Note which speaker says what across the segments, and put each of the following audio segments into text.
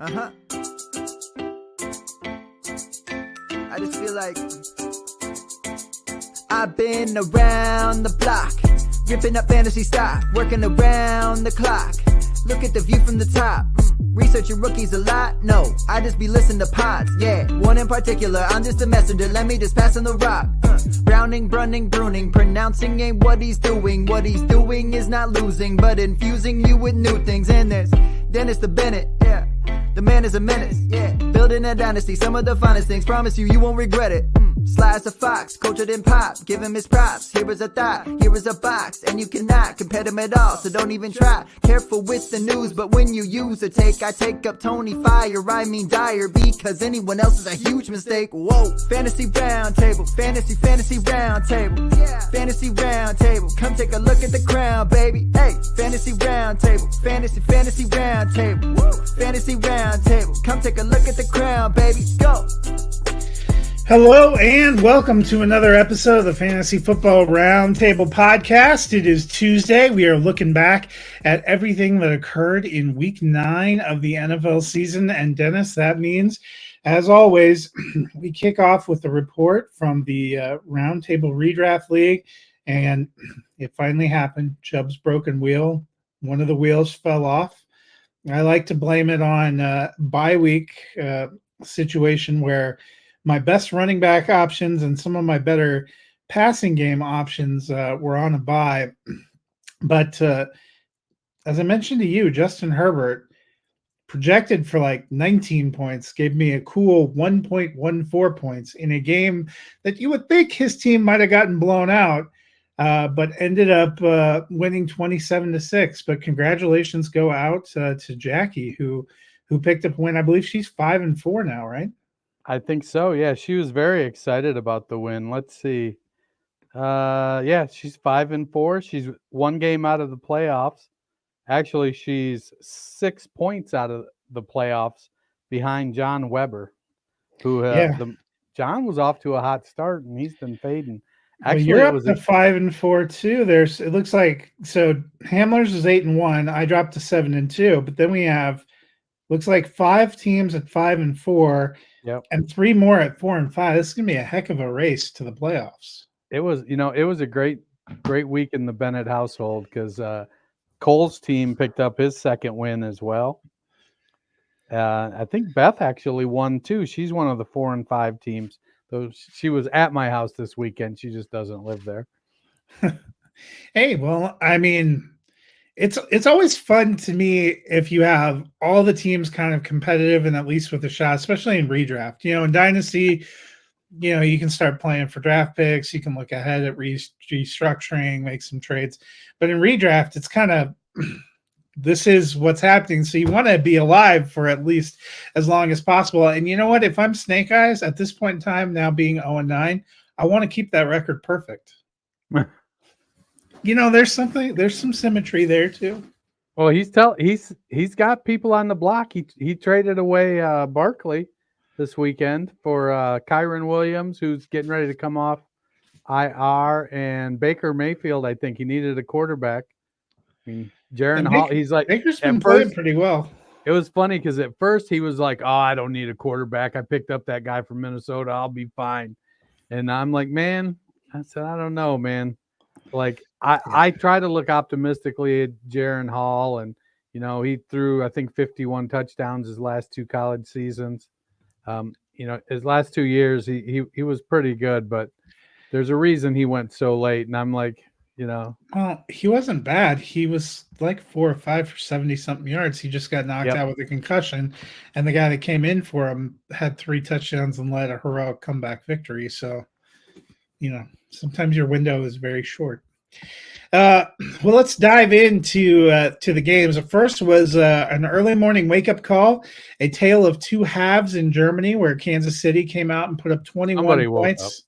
Speaker 1: I just feel like I've been around the block, ripping up fantasy stock, working around the clock. Look at the view from the top. Researching rookies a lot? No, I just be listening to pods. Yeah, one in particular, I'm just a messenger. Let me just pass on the rock. Browning, brunning, pruning, pronouncing ain't what he's doing. What he's doing is not losing, but infusing you with new things. And there's Dennis the Bennett, yeah. The man is a menace, yeah. Building a dynasty, some of the finest things. Promise you won't regret it. Sly as a fox, cultured in pop. Give him his props. Here is a thought, here is a box, and you cannot compare them at all. So don't even try. Careful with the news, but when you use a take, I take up Tony Fire. I mean Dyer, because anyone else is a huge mistake. Whoa, fantasy round table, fantasy round table, yeah. Fantasy round table. Come take a look at the crown, baby. Hey, fantasy round table, fantasy round table, woo. Fantasy round table. Come take a look at the crown, baby. Go.
Speaker 2: Hello and welcome to another episode of the Fantasy Football Roundtable Podcast. It is Tuesday. We are looking back at everything that occurred in Week 9 of the NFL season. And Dennis, that means, as always, we kick off with the report from the Roundtable Redraft League. And it finally happened. Chubb's broken wheel. One of the wheels fell off. I like to blame it on bye week situation where my best running back options and some of my better passing game options were on a bye. But as I mentioned to you, Justin Herbert projected for like 19 points, gave me a cool 1.14 points in a game that you would think his team might have gotten blown out, but ended up winning 27-6. But congratulations go out to Jackie, who picked up a win. I believe she's 5-4 now, right?
Speaker 3: I think so. Yeah, she was very excited about the win. Let's see. Yeah, she's 5-4. She's one game out of the playoffs. Actually, she's 6 points out of the playoffs behind John Weber, who John was off to a hot start and he's been fading.
Speaker 2: Actually, well, you're up to 5-4 too. It looks like Hamler's is 8-1. I dropped to 7-2, but then we have looks like 5 teams at 5-4.
Speaker 3: Yep.
Speaker 2: And 3 more at 4-5. This is gonna be a heck of a race to the playoffs.
Speaker 3: It was a great week in the Bennett household because Cole's team picked up his second win as well. I think Beth actually won too. She's one of the 4-5 teams. Though she was at my house this weekend. She just doesn't live there.
Speaker 2: Hey, well, I mean, it's always fun to me if you have all the teams kind of competitive and at least with a shot, especially in redraft. In Dynasty, you can start playing for draft picks. You can look ahead at restructuring, make some trades. But in redraft, it's kind of this is what's happening. So you want to be alive for at least as long as possible. And you know what? If I'm Snake Eyes at this point in time, now being 0-9, I want to keep that record perfect. There's some symmetry there too.
Speaker 3: Well, he's got people on the block. He traded away Barkley this weekend for Kyron Williams, who's getting ready to come off IR, and Baker Mayfield. I think he needed a quarterback. I mean, Jaron Hall. He's like
Speaker 2: Baker's been playing pretty well.
Speaker 3: It was funny because at first he was like, "Oh, I don't need a quarterback. I picked up that guy from Minnesota. I'll be fine." And I'm like, "Man," I said, "I don't know, man." Like I try to look optimistically at Jaron Hall, and he threw I think 51 touchdowns his last 2 college seasons. His last 2 years he was pretty good, but there's a reason he went so late, and I'm like,
Speaker 2: well, he wasn't bad. He was like 4 or 5 for 70-something yards. He just got knocked out with a concussion, and the guy that came in for him had 3 touchdowns and led a heroic comeback victory. So, sometimes your window is very short. Well, let's dive into to the games. The first was an early morning wake-up call, a tale of 2 halves in Germany, where Kansas City came out and put up 21 points.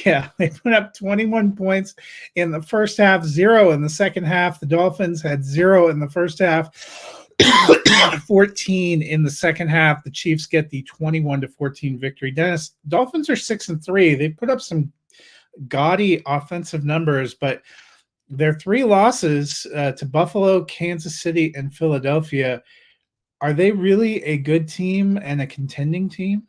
Speaker 2: Yeah, they put up 21 points in the first half, 0 in the second half. The Dolphins had 0 in the first half, 14 in the second half. The Chiefs get the 21-14 victory. Dennis, Dolphins are 6-3. They put up some gaudy offensive numbers, but their 3 losses to Buffalo, Kansas City, and Philadelphia Are they really a good team and a contending team?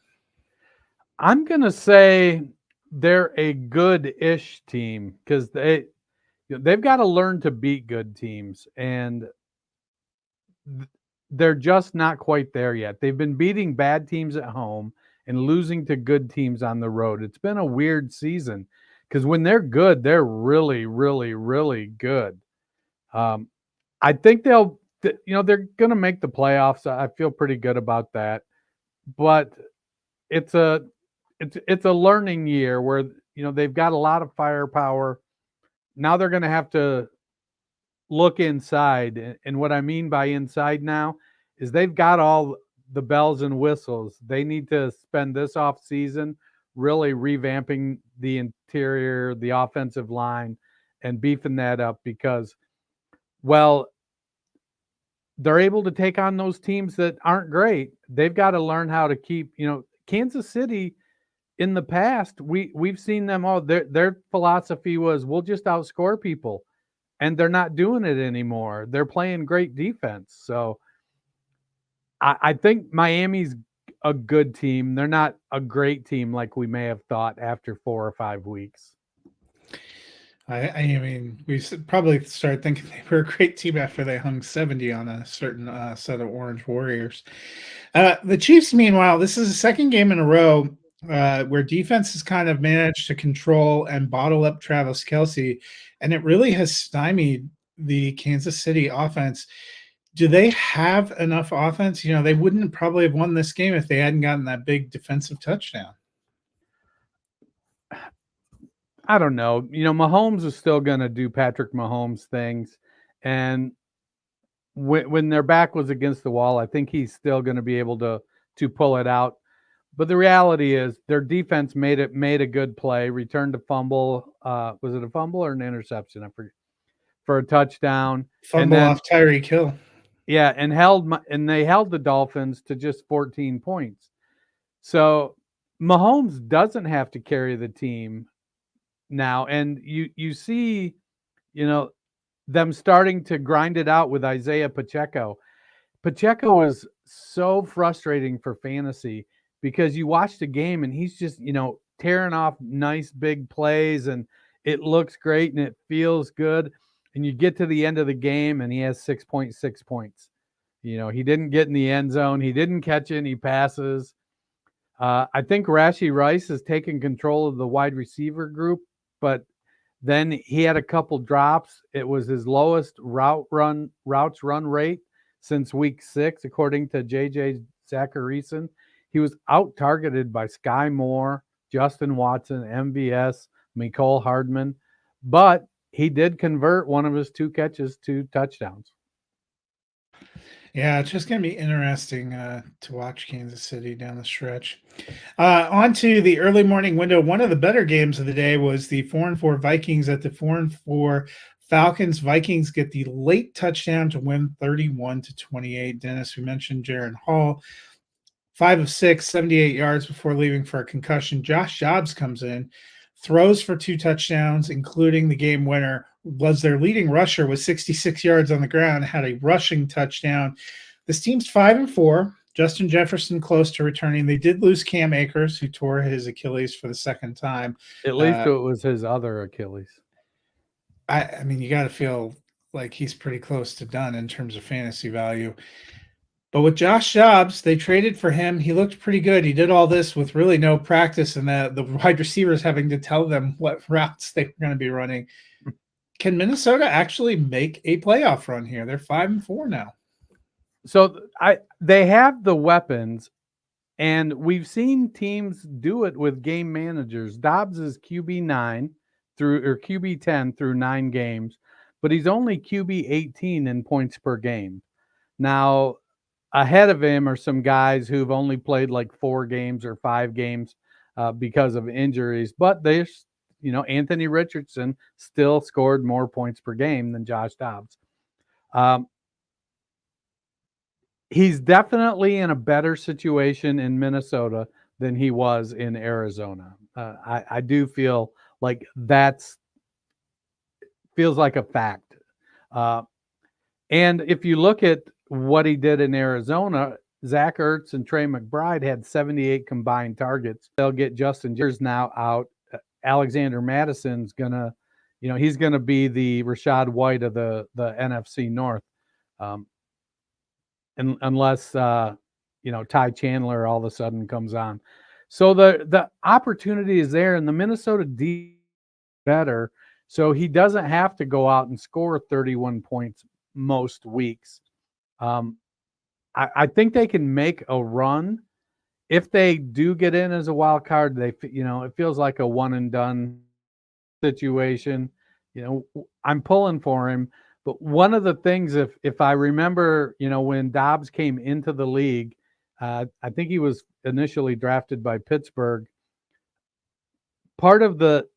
Speaker 3: I'm going to say they're a good-ish team because they've got to learn to beat good teams, and they're just not quite there yet. They've been beating bad teams at home and losing to good teams on the road. It's been a weird season because when they're good, they're really, really, really good. I think they're going to make the playoffs. I feel pretty good about that, but it's a learning year where they've got a lot of firepower. Now they're going to have to look inside, and what I mean by inside now is they've got all the bells and whistles. They need to spend this off season really revamping the interior, the offensive line, and beefing that up because, well, they're able to take on those teams that aren't great. They've got to learn how to keep, Kansas City in the past, we've seen them all. Their philosophy was we'll just outscore people, and they're not doing it anymore. They're playing great defense. So I think Miami's a good team. They're not a great team like we may have thought after 4 or 5 weeks.
Speaker 2: I mean, we probably started thinking they were a great team after they hung 70 on a certain set of Orange Warriors. The Chiefs, meanwhile, this is the second game in a row where defense has kind of managed to control and bottle up Travis Kelce, and it really has stymied the Kansas City offense. Do they have enough offense? They wouldn't probably have won this game if they hadn't gotten that big defensive touchdown.
Speaker 3: I don't know. Mahomes is still going to do Patrick Mahomes things. And when their back was against the wall, I think he's still going to be able to pull it out. But the reality is their defense made a good play, returned a fumble. Was it a fumble or an interception? I forget. For a touchdown.
Speaker 2: Fumble off Tyreek Hill.
Speaker 3: Yeah, and they held the Dolphins to just 14 points. So Mahomes doesn't have to carry the team now, and you see, them starting to grind it out with Isaiah Pacheco. Pacheco is so frustrating for fantasy because you watch the game and he's just, tearing off nice big plays and it looks great and it feels good. And you get to the end of the game and he has 6.6 points. He didn't get in the end zone. He didn't catch any passes. I think Rashee Rice has taken control of the wide receiver group, but then he had a couple drops. It was his lowest routes run rate since week 6, according to JJ Zacharyson. He was out-targeted by Sky Moore, Justin Watson, MVS, Mecole Hardman, but he did convert one of his 2 catches to touchdowns.
Speaker 2: Yeah, it's just going to be interesting to watch Kansas City down the stretch. On to the early morning window. One of the better games of the day was the 4-4 Vikings at the 4-4 Falcons. Vikings get the late touchdown to win 31-28. Dennis, we mentioned Jaren Hall, 5 of 6, 78 yards before leaving for a concussion. Josh Dobbs comes in, throws for 2 touchdowns, including the game winner. Was their leading rusher with 66 yards on the ground, had a rushing touchdown. This team's 5-4. Justin Jefferson close to returning. They did lose Cam Akers, who tore his Achilles for the second time.
Speaker 3: At least it was his other Achilles.
Speaker 2: I mean, you got to feel like he's pretty close to done in terms of fantasy value. But with Josh Dobbs, they traded for him. He looked pretty good. He did all this with really no practice, and the wide receivers having to tell them what routes they were going to be running. Can Minnesota actually make a playoff run here? They're 5-4 now.
Speaker 3: So they have the weapons, and we've seen teams do it with game managers. Dobbs is QB10 through 9 games, but he's only QB 18 in points per game. Now, ahead of him are some guys who've only played like 4 games or 5 games because of injuries, but they're Anthony Richardson still scored more points per game than Josh Dobbs. He's definitely in a better situation in Minnesota than he was in Arizona. I do feel like feels like a fact. And if you look at what he did in Arizona, Zach Ertz and Trey McBride had 78 combined targets. They'll get Justin Jefferson now out. Alexander Madison's gonna, he's gonna be the Rachaad White of the NFC North, unless Ty Chandler all of a sudden comes on. So the opportunity is there, and the Minnesota D better, so he doesn't have to go out and score 31 points most weeks. I think they can make a run. If they do get in as a wild card, it feels like a one and done situation. I'm pulling for him. But one of the things, if I remember, when Dobbs came into the league, I think he was initially drafted by Pittsburgh. Part of the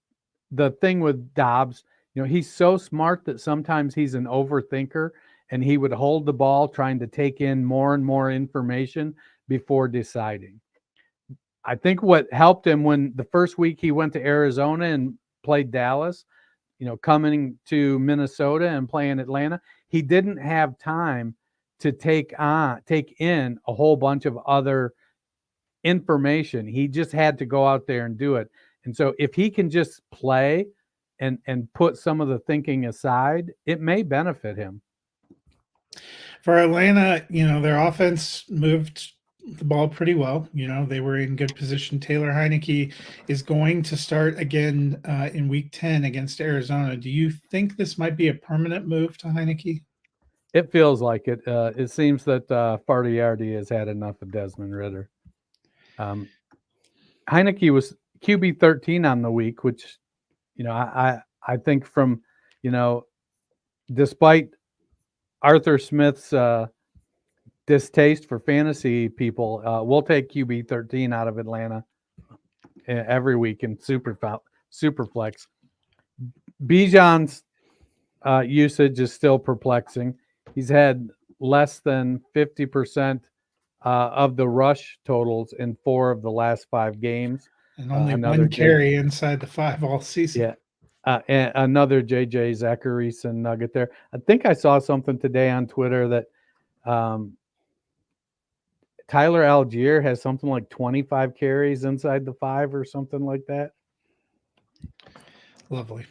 Speaker 3: thing with Dobbs, he's so smart that sometimes he's an overthinker, and he would hold the ball trying to take in more and more information before deciding. I think what helped him when the first week he went to Arizona and played Dallas, coming to Minnesota and playing Atlanta, he didn't have time to take in a whole bunch of other information. He just had to go out there and do it. And so if he can just play and put some of the thinking aside, it may benefit him.
Speaker 2: For Atlanta, their offense moved the ball pretty well. They were in good position. Taylor Heineke is going to start again in week 10 against Arizona. Do you think this might be a permanent move to Heineke?
Speaker 3: It feels like it. It seems that Fardiardi has had enough of Desmond Ridder. Heineke was QB 13 on the week, which, I think from, despite Arthur Smith's distaste for fantasy people, we'll take QB 13 out of Atlanta every week in Superflex. Bijan's usage is still perplexing. He's had less than 50% of the rush totals in 4 of the last 5 games.
Speaker 2: And only one carry inside the 5 all season.
Speaker 3: Yeah. And another J.J. Zacharyson nugget there. I think I saw something today on Twitter that Tyler Algier has something like 25 carries inside the 5 or something like that.
Speaker 2: Lovely.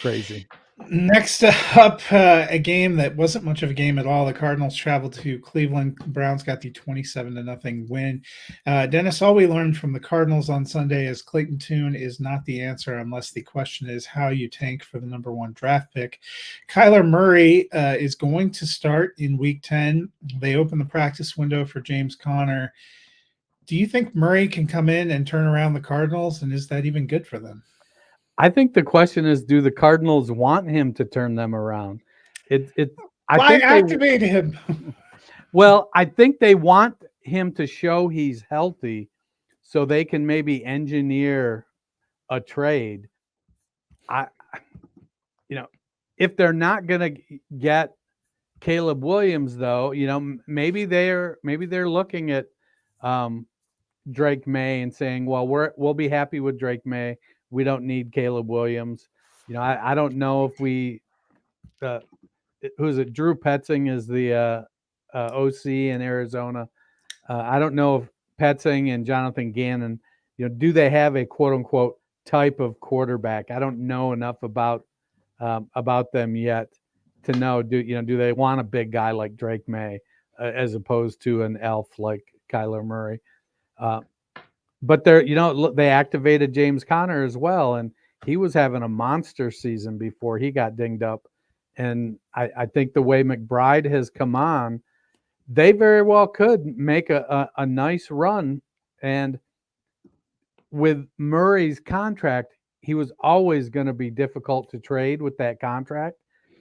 Speaker 3: Crazy.
Speaker 2: Next up, a game that wasn't much of a game at all. The Cardinals traveled to Cleveland. Browns got the 27-0 win. Dennis, all we learned from the Cardinals on Sunday is Clayton Tune is not the answer unless the question is how you tank for the number 1 draft pick. Kyler Murray is going to start in week 10. They open the practice window for James Conner. Do you think Murray can come in and turn around the Cardinals, and is that even good for them?
Speaker 3: I think the question is, do the Cardinals want him to turn them around?
Speaker 2: Why activate him?
Speaker 3: Well, I think they want him to show he's healthy so they can maybe engineer a trade. If they're not going to get Caleb Williams, though, maybe they're looking at Drake May and saying, well, we'll be happy with Drake May. We don't need Caleb Williams. I don't know if we who's it? Drew Petzing is the OC in Arizona. I don't know if Petzing and Jonathan Gannon, do they have a quote unquote type of quarterback? I don't know enough about them yet to know. Do they want a big guy like Drake May as opposed to an elf like Kyler Murray? But they activated James Conner as well, and he was having a monster season before he got dinged up. And I think the way McBride has come on, they very well could make a nice run. And with Murray's contract, he was always going to be difficult to trade with that contract.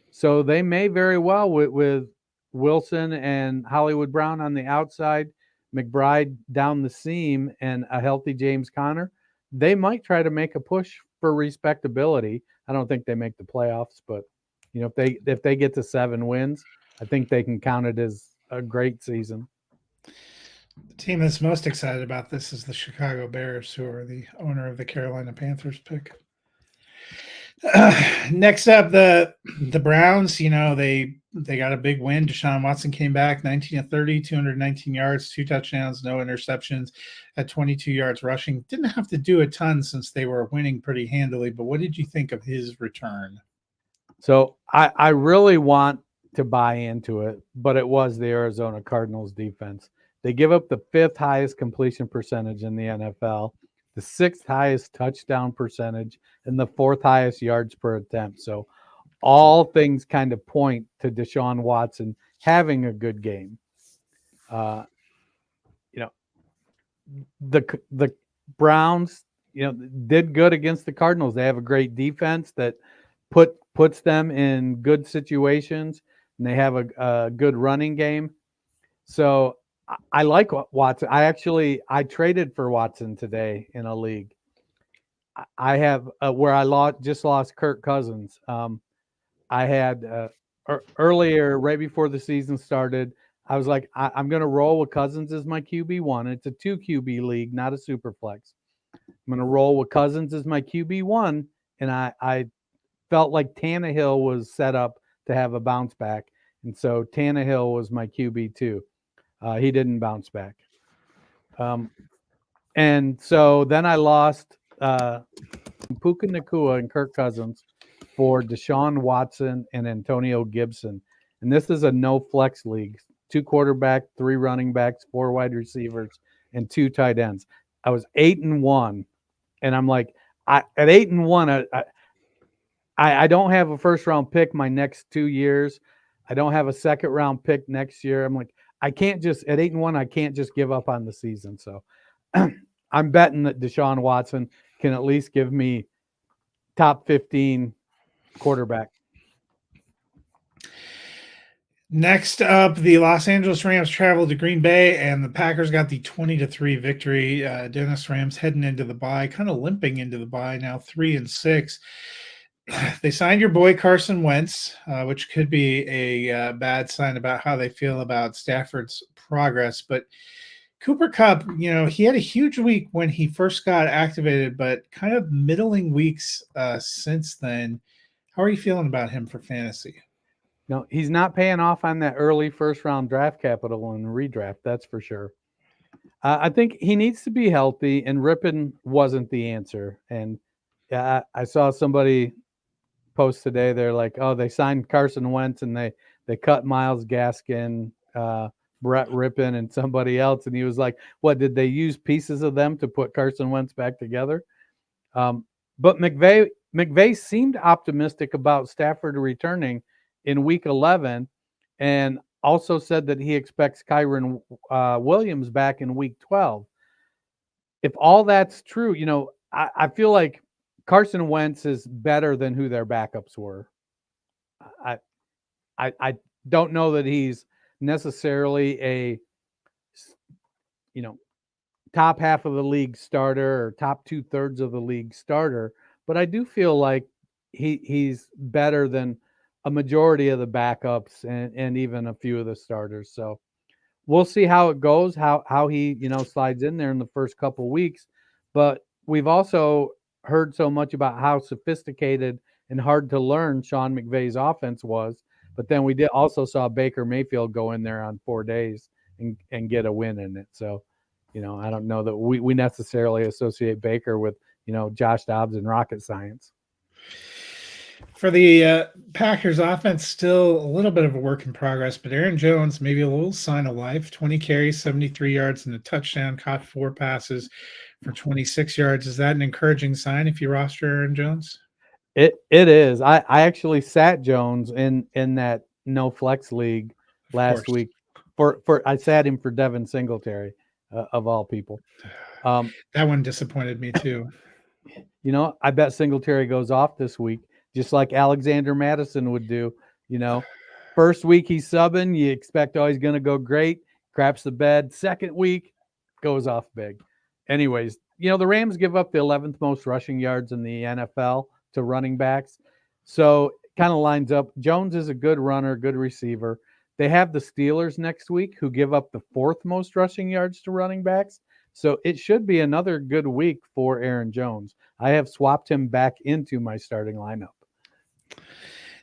Speaker 3: So they may very well, with Wilson and Hollywood Brown on the outside, McBride down the seam, and a healthy James Conner, they might try to make a push for respectability. I don't think they make the playoffs, but if they get to 7 wins, I think they can count it as a great season.
Speaker 2: The team that's most excited about this is the Chicago Bears, who are the owner of the Carolina Panthers pick. Next up, the Browns, they they got a big win. Deshaun Watson came back 19 of 30, 219 yards, 2 touchdowns, no interceptions at 22 yards rushing. Didn't have to do a ton since they were winning pretty handily, but what did you think of his return?
Speaker 3: So I really want to buy into it, but it was the Arizona Cardinals defense. They give up the 5th highest completion percentage in the NFL, the 6th highest touchdown percentage, and the 4th highest yards per attempt. So all things kind of point to Deshaun Watson having a good game. The Browns, did good against the Cardinals. They have a great defense that puts them in good situations, and they have a good running game. So I like Watson. I traded for Watson today in a league. I have where I just lost Kirk Cousins. I had earlier, right before the season started, I was like, I'm going to roll with Cousins as my QB1. It's a 2 QB league, not a super flex. I'm going to roll with Cousins as my QB1, and I felt like Tannehill was set up to have a bounce back, and so Tannehill was my QB2. He didn't bounce back. And so then I lost Puka Nacua and Kirk Cousins for Deshaun Watson and Antonio Gibson. And this is a no flex league. 2 quarterback, 3 running backs, 4 wide receivers, and 2 tight ends. I was 8-1. And I'm like, at 8-1, I don't have a first round pick my next 2 years. I don't have a second round pick next year. I'm like, I can't just at 8-1, I can't just give up on the season. So I'm betting that Deshaun Watson can at least give me top 15 quarterback.
Speaker 2: Next up, the Los Angeles Rams traveled to Green Bay, and the Packers got the 20-3 victory. Dennis Rams heading into the bye, kind of limping into the bye now, 3-6. They signed your boy Carson Wentz, which could be a bad sign about how they feel about Stafford's progress. But Cooper Kupp, he had a huge week when he first got activated, but kind of middling weeks since then. How are you feeling about him for fantasy?
Speaker 3: No, he's not paying off on that early first round draft capital and redraft. That's for sure. I think he needs to be healthy, and Rippon wasn't the answer. And I saw somebody post today. They're like, oh, they signed Carson Wentz and they cut Myles Gaskin, Brett Rippon, and somebody else. And he was like, what, did they use pieces of them to put Carson Wentz back together? But McVay seemed optimistic about Stafford returning in week 11, and also said that he expects Kyren Williams back in week 12. If all that's true, I feel like Carson Wentz is better than who their backups were. I don't know that he's necessarily a top half of the league starter or top 2/3 of the league starter, but I do feel like he's better than a majority of the backups and even a few of the starters. So we'll see how it goes, how he, slides in there in the first couple weeks. But we've also heard so much about how sophisticated and hard to learn Sean McVay's offense was. But then we also saw Baker Mayfield go in there on 4 days and get a win in it. So, I don't know that we necessarily associate Baker with, Josh Dobbs and rocket science.
Speaker 2: For the Packers offense, still a little bit of a work in progress, but Aaron Jones, maybe a little sign of life. 20 carries, 73 yards, and a touchdown, caught 4 passes for 26 yards. Is that an encouraging sign if you roster Aaron Jones?
Speaker 3: It is. I actually sat Jones in that no flex league last week. I sat him for Devin Singletary, of all people.
Speaker 2: That one disappointed me too.
Speaker 3: I bet Singletary goes off this week, just like Alexander Madison would do. First week he's subbing, you expect, he's going to go great, craps the bed. Second week, goes off big. Anyways, the Rams give up the 11th most rushing yards in the NFL to running backs. So kind of lines up. Jones is a good runner, good receiver. They have the Steelers next week, who give up the 4th most rushing yards to running backs. So it should be another good week for Aaron Jones. I have swapped him back into my starting lineup.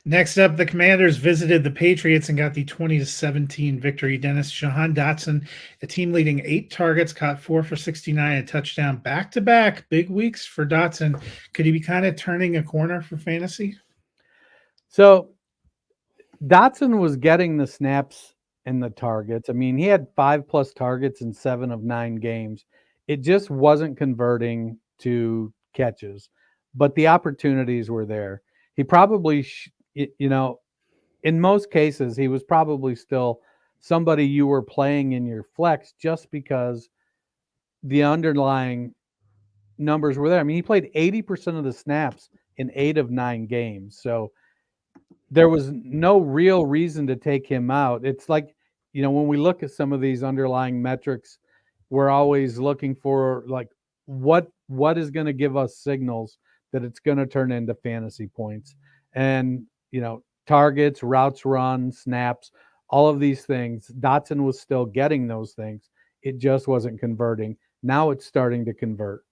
Speaker 2: Next up, the Commanders visited the Patriots and got the 20-17 victory. Dennis, Jahan Dotson, a team leading 8 targets, caught 4 for 69, a touchdown, back-to-back big weeks for Dotson. Could he be kind of turning a corner for fantasy?
Speaker 3: So Dotson was getting the snaps and the targets. I mean, he had 5+ targets in 7 of 9 games. It just wasn't converting to catches, but the opportunities were there. He probably, in most cases, he was probably still somebody you were playing in your flex just because the underlying numbers were there. I mean, he played 80% of the snaps in 8 of 9 games. So there was no real reason to take him out. It's like, when we look at some of these underlying metrics, we're always looking for like what is going to give us signals that it's going to turn into fantasy points. And, targets, routes run, snaps, all of these things. Dotson was still getting those things. It just wasn't converting. Now it's starting to convert.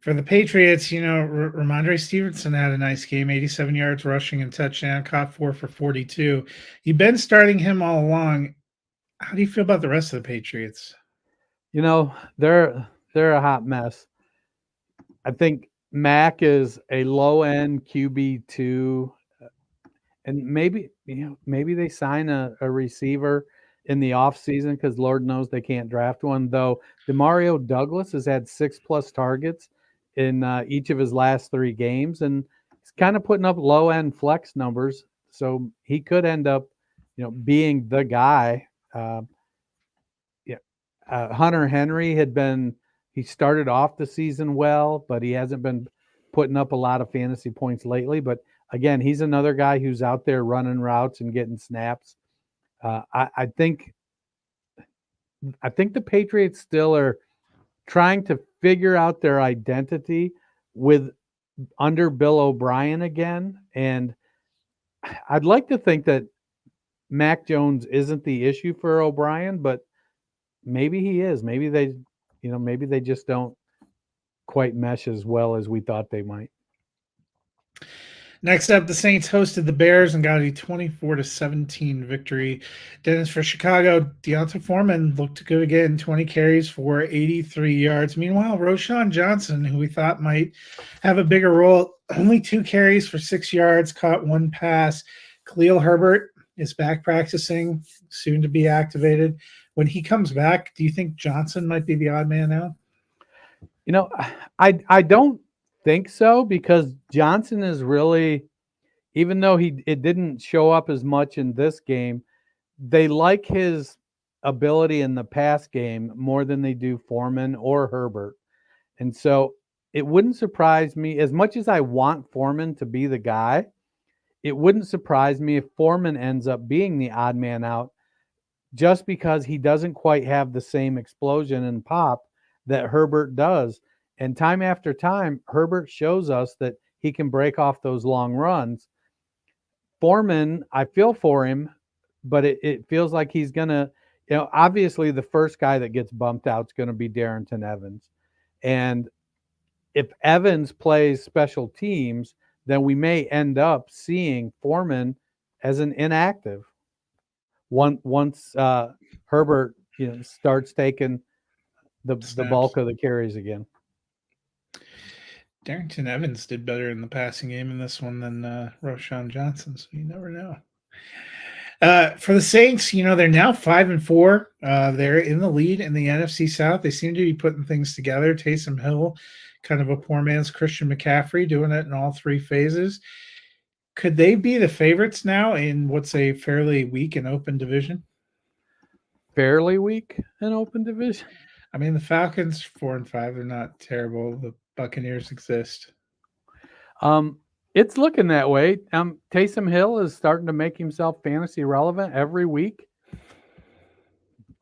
Speaker 2: For the Patriots, Ramondre Stevenson had a nice game, 87 yards rushing and touchdown, caught 4 for 42. You've been starting him all along. How do you feel about the rest of the Patriots?
Speaker 3: They're a hot mess. I think Mac is a low-end QB2, and maybe they sign a receiver in the offseason because Lord knows they can't draft one, though Demario Douglas has had 6+ targets in each of his last 3 games, and he's kind of putting up low-end flex numbers, so he could end up being the guy. Hunter Henry he started off the season well, but he hasn't been putting up a lot of fantasy points lately. But again, he's another guy who's out there running routes and getting snaps. I think the Patriots still are trying to figure out their identity under Bill O'Brien again. And I'd like to think that Mac Jones isn't the issue for O'Brien, but maybe he is. Maybe they just don't quite mesh as well as we thought they might.
Speaker 2: Next up, the Saints hosted the Bears and got a 24-17 victory. Dennis, for Chicago, Deonta Foreman looked good again, 20 carries for 83 yards. Meanwhile, Roschon Johnson, who we thought might have a bigger role, only 2 carries for 6 yards, caught 1 pass. Khalil Herbert is back practicing, soon to be activated. When he comes back, do you think Johnson might be the odd man out?
Speaker 3: I don't think so, because Johnson is really, even though it didn't show up as much in this game, they like his ability in the pass game more than they do Foreman or Herbert. And so it wouldn't surprise me, as much as I want Foreman to be the guy, it wouldn't surprise me if Foreman ends up being the odd man out, just because he doesn't quite have the same explosion and pop that Herbert does. And time after time, Herbert shows us that he can break off those long runs. Foreman, I feel for him, but it feels like he's going to, obviously the first guy that gets bumped out is going to be Darrington Evans. And if Evans plays special teams, then we may end up seeing Foreman as an inactive once Herbert starts taking the bulk of the carries again.
Speaker 2: Darrington Evans did better in the passing game in this one than Roschon Johnson, so you never know. For the Saints, they're now 5-4. They're in the lead in the NFC South. They seem to be putting things together. Taysom Hill, kind of a poor man's Christian McCaffrey, doing it in all 3 phases. Could they be the favorites now in what's a fairly weak and open division?
Speaker 3: Fairly weak and open division?
Speaker 2: I mean, the Falcons 4-5. They're not terrible. The Buccaneers exist.
Speaker 3: It's looking that way. Taysom Hill is starting to make himself fantasy relevant every week.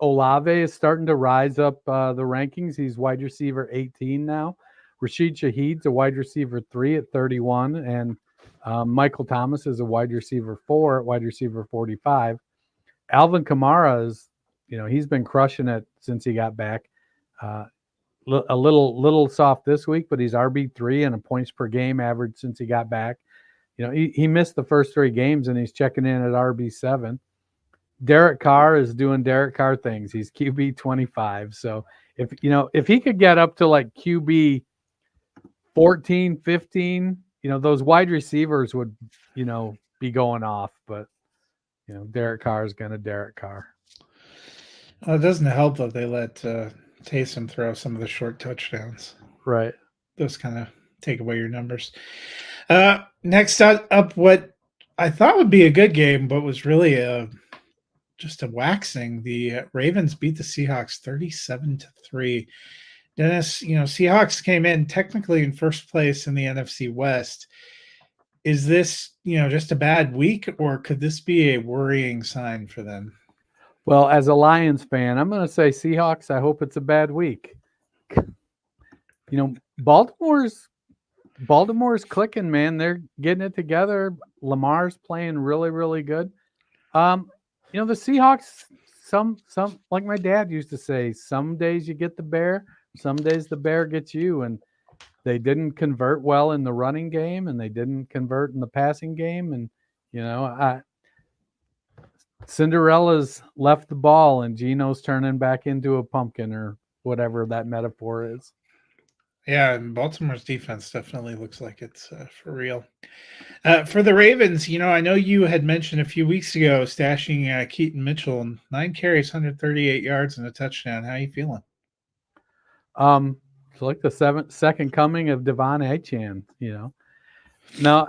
Speaker 3: Olave is starting to rise up the rankings. He's wide receiver 18 now. Rashid Shaheed's a wide receiver 3 at 31, and Michael Thomas is a wide receiver 4 at wide receiver 45. Alvin Kamara is, he's been crushing it since he got back. A little soft this week, but he's RB3 and a points per game average since he got back. he missed the first 3 games and he's checking in at RB7. Derek Carr is doing Derek Carr things. He's QB 25. So if he could get up to like QB 14, 15, those wide receivers would, be going off. But, Derek Carr is going to Derek Carr.
Speaker 2: It doesn't help that they let Taysom throw some of the short touchdowns.
Speaker 3: Right.
Speaker 2: Those kind of take away your numbers. Next up, what I thought would be a good game, but was really just a waxing. The Ravens beat the Seahawks 37-3. Dennis, Seahawks came in technically in first place in the NFC West. Is this, just a bad week, or could this be a worrying sign for them?
Speaker 3: Well, as a Lions fan, I'm going to say Seahawks, I hope it's a bad week. Baltimore's clicking, man. They're getting it together. Lamar's playing really, really good. The Seahawks, some like my dad used to say, some days you get the bear, some days the bear gets you. And they didn't convert well in the running game, and they didn't convert in the passing game. And, Cinderella's left the ball and Gino's turning back into a pumpkin, or whatever that metaphor is.
Speaker 2: Yeah, and Baltimore's defense definitely looks like it's for real. For the Ravens, I know you had mentioned a few weeks ago stashing Keaton Mitchell, 9 carries, 138 yards, and a touchdown. How are you feeling?
Speaker 3: It's like the second coming of Devon Achane, Now,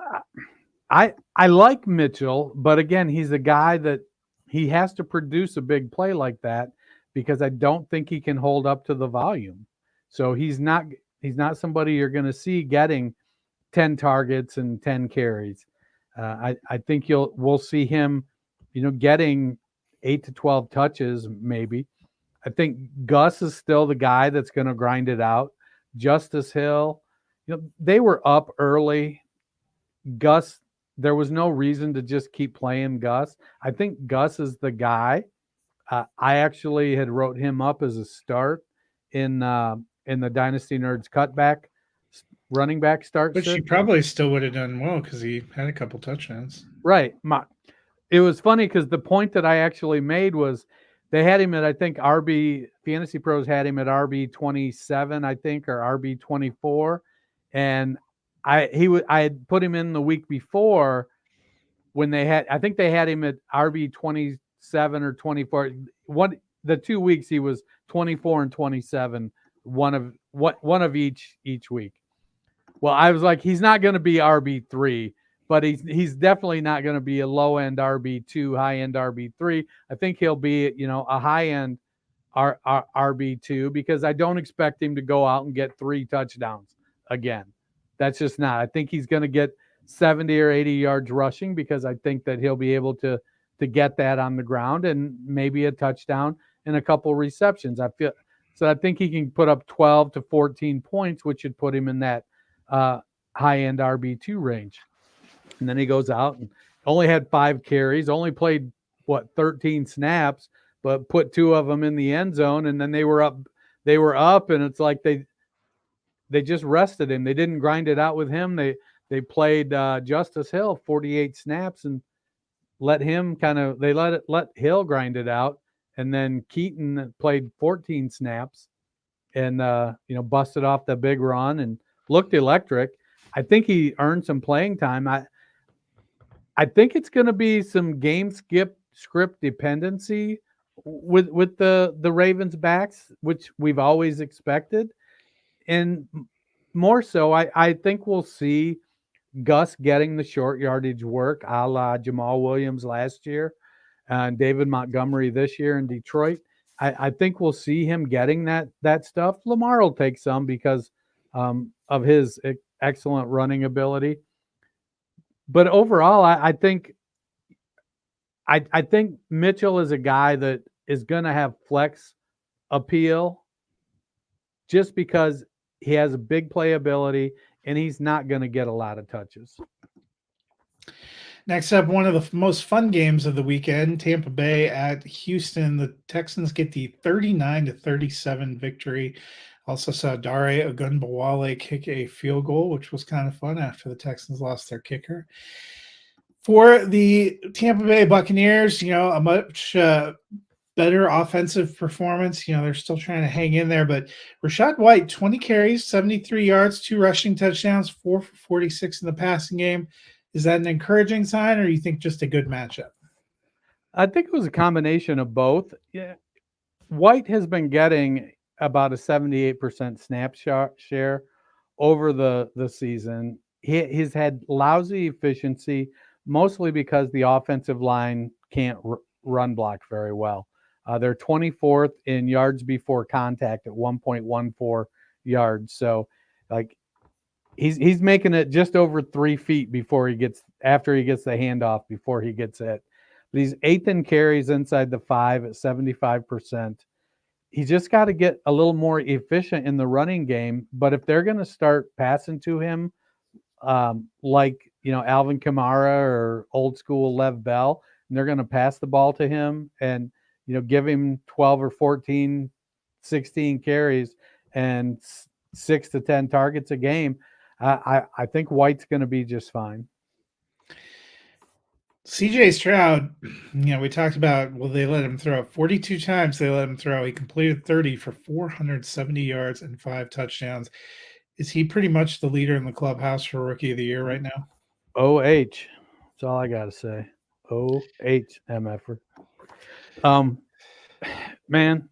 Speaker 3: I like Mitchell, but again, he's a guy that he has to produce a big play like that, because I don't think he can hold up to the volume. So he's not somebody you're going to see getting 10 targets and 10 carries. I think we'll see him, getting 8 to 12 touches maybe. I think Gus is still the guy that's going to grind it out. Justice Hill, they were up early. Gus, there was no reason to just keep playing Gus. I think Gus is the guy. I actually had wrote him up as a start in the Dynasty Nerds cutback running back start.
Speaker 2: But he probably still would have done well because he had a couple touchdowns.
Speaker 3: Right. It was funny because the point that I actually made was they had him at, I think, Fantasy Pros had him at RB 27, I think, or RB 24. And I had put him in the week before when I think they had him at RB 27 or 24. The 2 weeks he was 24 and 27, one of each week. Well, I was like, he's not going to be RB3, but he's definitely not going to be a low end RB2, high end RB3. I think he'll be, a high end RB2, because I don't expect him to go out and get 3 touchdowns again. That's just not. I think he's going to get 70 or 80 yards rushing, because I think that he'll be able to get that on the ground and maybe a touchdown and a couple receptions. I think he can put up 12 to 14 points, which should put him in that high-end RB2 range. And then he goes out and only had 5 carries, only played, 13 snaps, but put 2 of them in the end zone, and then they were up, and it's like they just rested him. They didn't grind it out with him. They played Justice Hill 48 snaps and let Hill grind it out. And then Keaton played 14 snaps and, busted off the big run and looked electric. I think he earned some playing time. I think it's going to be some game script dependency with the Ravens backs, which we've always expected. And more so, I think we'll see Gus getting the short yardage work, a la Jamal Williams last year and David Montgomery this year in Detroit. I think we'll see him getting that stuff. Lamar will take some because of his excellent running ability. But overall, I think Mitchell is a guy that is going to have flex appeal just because he has a big playability and he's not going to get a lot of touches.
Speaker 2: Next up, one of the most fun games of the weekend, Tampa Bay at Houston. The Texans get the 39-37 victory Also saw Dare Ogunbowale kick a field goal, which was kind of fun after the Texans lost their kicker. For the Tampa Bay Buccaneers, a much better offensive performance. They're still trying to hang in there, but Rachaad White, 20 carries, 73 yards, 2 rushing touchdowns, 4 for 46 in the passing game. Is that an encouraging sign, or you think just a good matchup?
Speaker 3: I think it was a combination of both. Yeah. White has been getting about a 78% snap share over the season. He's had lousy efficiency, mostly because the offensive line can't run block very well. They're 24th in yards before contact at 1.14 yards. So, like, he's making it just over 3 feet after he gets the handoff before he gets it. But he's 8th in carries inside the 5 at 75%. He's just got to get a little more efficient in the running game. But if they're going to start passing to him, like Alvin Kamara or old school Lev Bell, and they're going to pass the ball to him and give him 12 or 14, 16 carries and 6 to 10 targets a game, I think White's going to be just fine.
Speaker 2: CJ Stroud, we talked about, they let him throw 42 times. They let him throw. He completed 30 for 470 yards and 5 touchdowns. Is he pretty much the leader in the clubhouse for Rookie of the Year right now?
Speaker 3: OH. That's all I got to say. OH, MFer. Man,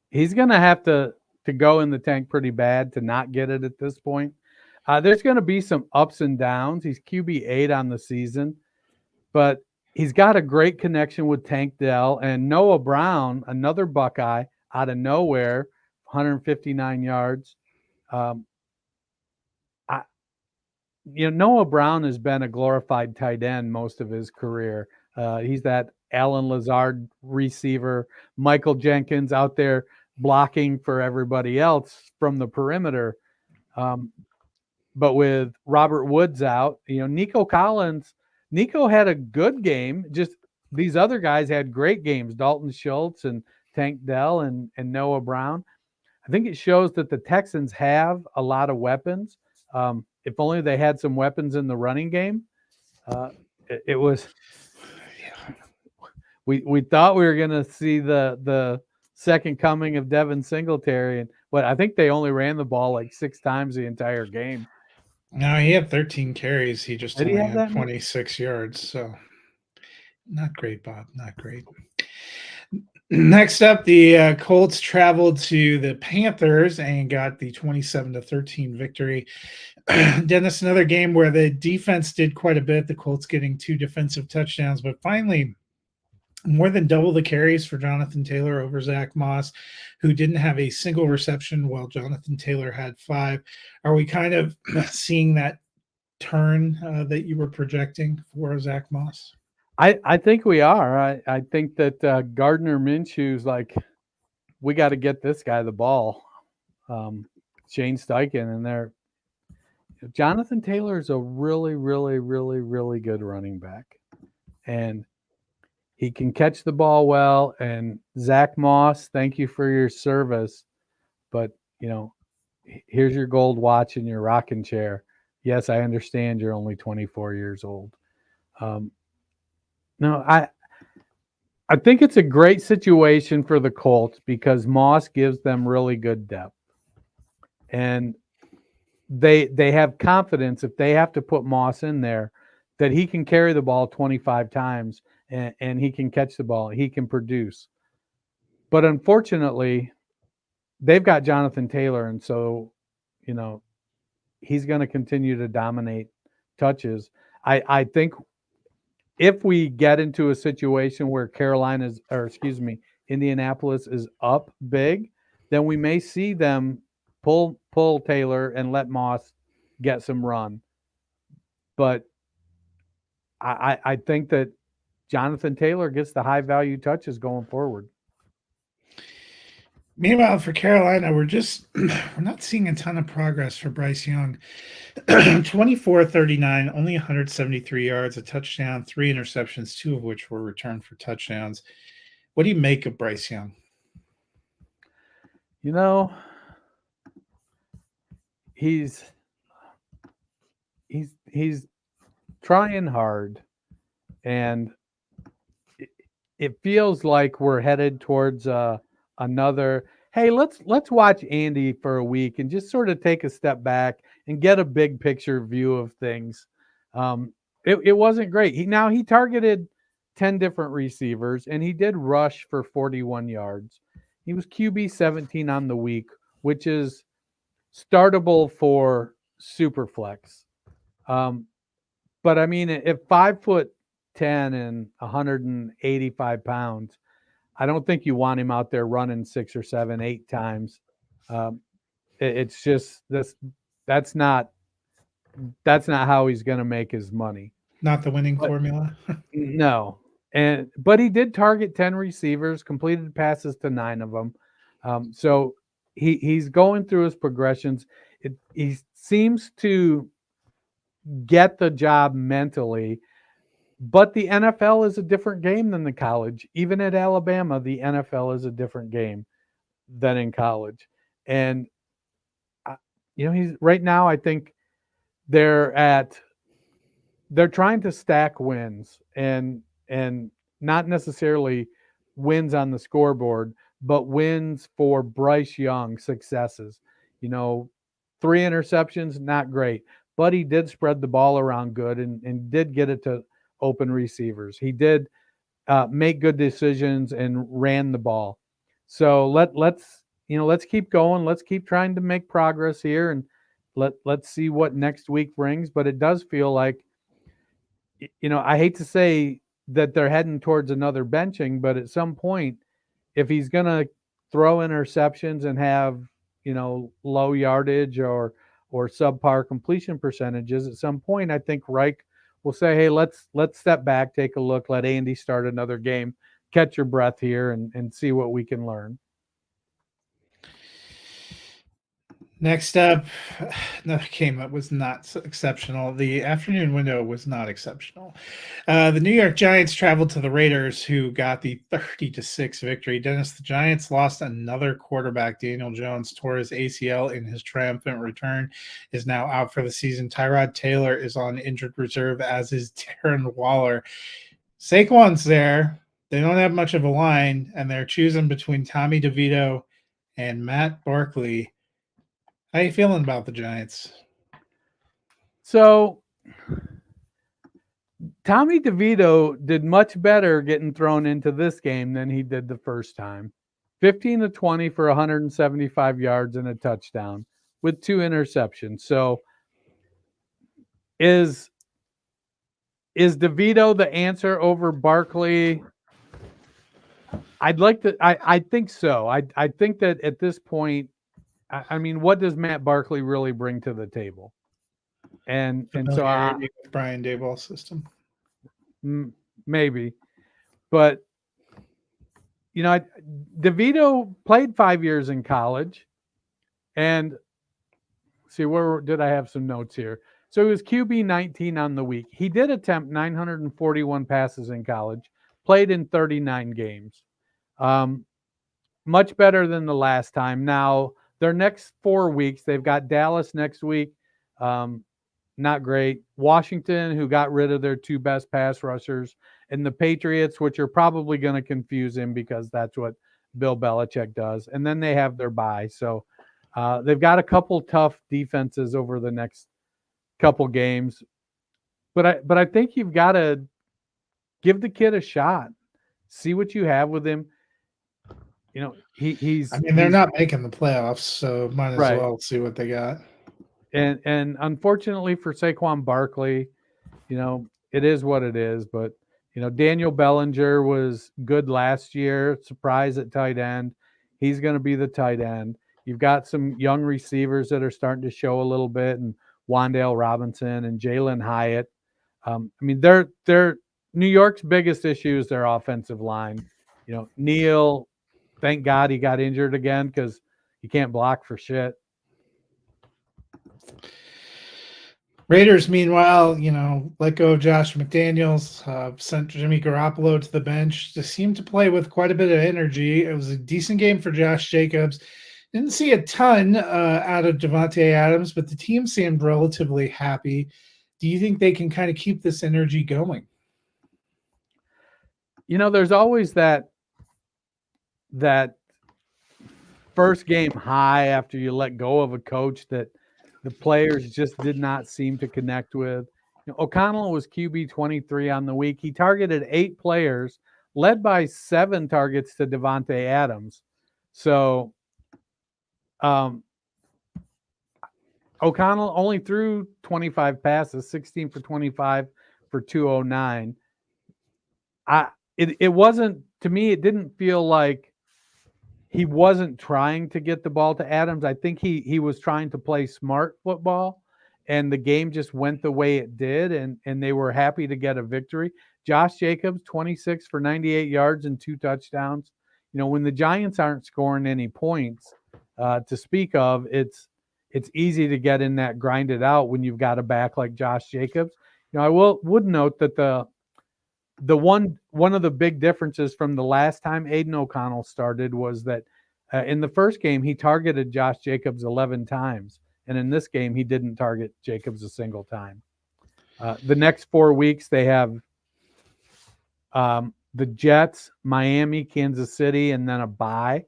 Speaker 3: he's going to have to go in the tank pretty bad to not get it at this point. There's going to be some ups and downs. He's QB8 on the season, but he's got a great connection with Tank Dell and Noah Brown, another Buckeye out of nowhere, 159 yards. Noah Brown has been a glorified tight end most of his career. He's that Alan Lazard receiver, Michael Jenkins out there blocking for everybody else from the perimeter. But with Robert Woods out, Nico Collins, Nico had a good game. Just these other guys had great games, Dalton Schultz and Tank Dell and Noah Brown. I think it shows that the Texans have a lot of weapons. If only they had some weapons in the running game. It was we thought we were going to see the second coming of Devin Singletary, but I think they only ran the ball like 6 times the entire game.
Speaker 2: No, he had 13 carries. He just only had 26 yards. So not great, Bob. Not great. Next up, the Colts traveled to the Panthers and got the 27-13 victory. Dennis, another game where the defense did quite a bit. The Colts getting 2 defensive touchdowns, but finally more than double the carries for Jonathan Taylor over Zach Moss, who didn't have a single reception while Jonathan Taylor had 5. Are we kind of seeing that turn that you were projecting for Zach Moss?
Speaker 3: I think we are. I think that Gardner Minshew's like, we got to get this guy the ball. Shane Steichen and there. Jonathan Taylor is a really, really, really, really good running back. And he can catch the ball well. And Zach Moss, thank you for your service. But, here's your gold watch and your rocking chair. Yes, I understand you're only 24 years old. No, I think it's a great situation for the Colts because Moss gives them really good depth. And they have confidence if they have to put Moss in there that he can carry the ball 25 times and he can catch the ball. He can produce. But unfortunately, they've got Jonathan Taylor, and so, he's going to continue to dominate touches. I think if we get into a situation where Indianapolis is up big, then we may see them pull Taylor and let Moss get some run. But I think that Jonathan Taylor gets the high value touches going forward.
Speaker 2: Meanwhile, for Carolina, we're not seeing a ton of progress for Bryce Young. 24-39, only 173 yards, a touchdown, 3 interceptions, 2 of which were returned for touchdowns. What do you make of Bryce Young?
Speaker 3: he's trying hard, and it feels like we're headed towards another. Hey, let's watch Andy for a week and just sort of take a step back and get a big picture view of things. It wasn't great. He targeted 10 different receivers, and he did rush for 41 yards. He was QB 17 on the week, which is startable for Superflex. But I mean, at 5'10" and 185 pounds, I don't think you want him out there running 6 or 7, 8 times. It's just this. That's not how he's going to make his money.
Speaker 2: Not the winning formula.
Speaker 3: No. But he did target 10 receivers, completed passes to 9 of them. So he's going through his progressions. He seems to get the job mentally, but the NFL is a different game than the college. Even at Alabama, the NFL is a different game than in college. And he's right now, I think they're trying to stack wins and not necessarily wins on the scoreboard, but wins for Bryce Young successes. 3 interceptions, not great, but he did spread the ball around good and did get it to open receivers. He did make good decisions and ran the ball. So let's keep going. Let's keep trying to make progress here, and let's see what next week brings. But it does feel like, I hate to say that they're heading towards another benching, but at some point, if he's going to throw interceptions and have, low yardage or subpar completion percentages, at some point, I think Reich will say, hey, let's step back, take a look, let Andy start another game, catch your breath here and see what we can learn.
Speaker 2: Next up, another game that was not exceptional. The afternoon window was not exceptional. The New York Giants traveled to the Raiders, who got the 30-6 victory. Dennis, the Giants lost another quarterback. Daniel Jones tore his ACL in his triumphant return, is now out for the season. Tyrod Taylor is on injured reserve, as is Darren Waller. Saquon's there. They don't have much of a line, and they're choosing between Tommy DeVito and Matt Barkley. How you feeling about the Giants?
Speaker 3: So Tommy DeVito did much better getting thrown into this game than he did the first time. 15-20 for 175 yards and a touchdown with 2 interceptions. So is DeVito the answer over Barkley? I'd like to. I think so. I think that at this point, I mean, what does Matt Barkley really bring to the table? And so
Speaker 2: with Brian Daboll's system,
Speaker 3: maybe, but DeVito played 5 years in college, and see, where did I have some notes here? So he was QB 19 on the week. He did attempt 941 passes in college, played in 39 games, much better than the last time. Now, their next 4 weeks, they've got Dallas next week, not great. Washington, who got rid of their 2 best pass rushers, and the Patriots, which are probably going to confuse him because that's what Bill Belichick does. And then they have their bye. So they've got a couple tough defenses over the next couple games. But I think you've got to give the kid a shot. See what you have with him. He's.
Speaker 2: I mean, they're not making the playoffs, so might as well see what they got.
Speaker 3: And unfortunately for Saquon Barkley, it is what it is. But Daniel Bellinger was good last year. Surprise at tight end. He's going to be the tight end. You've got some young receivers that are starting to show a little bit, and Wan'Dale Robinson and Jalen Hyatt. I mean, they're New York's biggest issue is their offensive line. Neal. Thank God he got injured again because you can't block for shit.
Speaker 2: Raiders, meanwhile, let go of Josh McDaniels, sent Jimmy Garoppolo to the bench. They seemed to play with quite a bit of energy. It was a decent game for Josh Jacobs. Didn't see a ton out of Devontae Adams, but the team seemed relatively happy. Do you think they can kind of keep this energy going?
Speaker 3: There's always that first game high after you let go of a coach that the players just did not seem to connect with. O'Connell was QB 23 on the week. He targeted 8 players, led by 7 targets to Devontae Adams. So O'Connell only threw 25 passes, 16 for 25 for 209. It wasn't, to me, it didn't feel like he wasn't trying to get the ball to Adams. I think he was trying to play smart football, and the game just went the way it did, and they were happy to get a victory. Josh Jacobs, 26 for 98 yards and 2 touchdowns. When the Giants aren't scoring any points to speak of, it's easy to get in that grinded out when you've got a back like Josh Jacobs. I would note that the one of the big differences from the last time Aiden O'Connell started was that in the first game he targeted Josh Jacobs 11 times, and in this game he didn't target Jacobs a single time. The next 4 weeks they have the Jets, Miami, Kansas City, and then a bye.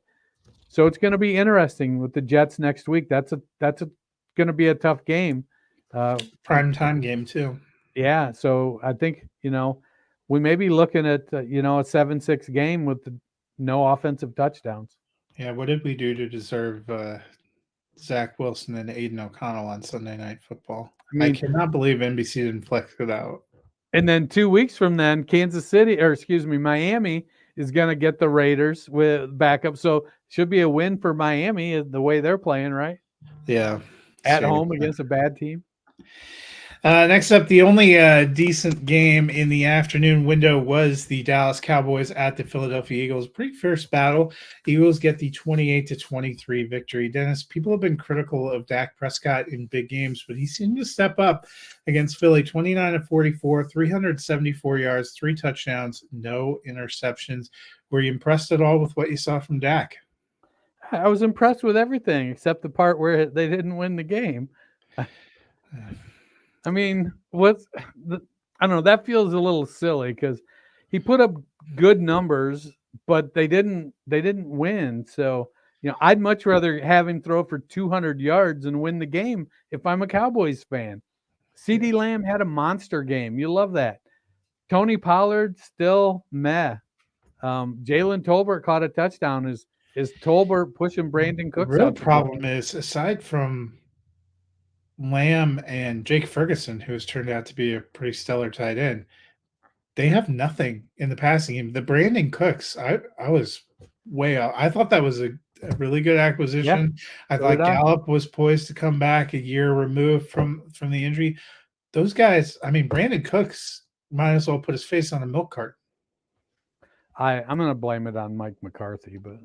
Speaker 3: So it's going to be interesting with the Jets next week. That's going to be a tough game.
Speaker 2: Primetime game too.
Speaker 3: Yeah. So I think, we may be looking at, a 7-6 game with no offensive touchdowns.
Speaker 2: Yeah. What did we do to deserve Zach Wilson and Aiden O'Connell on Sunday Night Football? I cannot believe NBC didn't flex it out.
Speaker 3: And then 2 weeks from then, Miami is going to get the Raiders with backup. So should be a win for Miami the way they're playing, right?
Speaker 2: Yeah.
Speaker 3: At home against a bad team.
Speaker 2: Next up, the only decent game in the afternoon window was the Dallas Cowboys at the Philadelphia Eagles. Pretty fierce battle. Eagles get the 28-23 victory. Dennis, people have been critical of Dak Prescott in big games, but he seemed to step up against Philly. 29-44, 374 yards, 3 touchdowns, no interceptions. Were you impressed at all with what you saw from Dak?
Speaker 3: I was impressed with everything except the part where they didn't win the game. I mean, I don't know. That feels a little silly because he put up good numbers, but they didn't win. So, I'd much rather have him throw for 200 yards and win the game if I'm a Cowboys fan. CeeDee Lamb had a monster game. You love that. Tony Pollard still meh. Jalen Tolbert caught a touchdown. Is Tolbert pushing Brandon Cooks?
Speaker 2: The real problem is, aside from Lamb and Jake Ferguson, who has turned out to be a pretty stellar tight end, they have nothing in the passing game. The Brandon Cooks, I was way out. I thought that was a really good acquisition. Yeah, I thought Gallup was poised to come back a year removed from the injury. Those guys, Brandon Cooks might as well put his face on a milk cart.
Speaker 3: I'm going to blame it on Mike McCarthy, but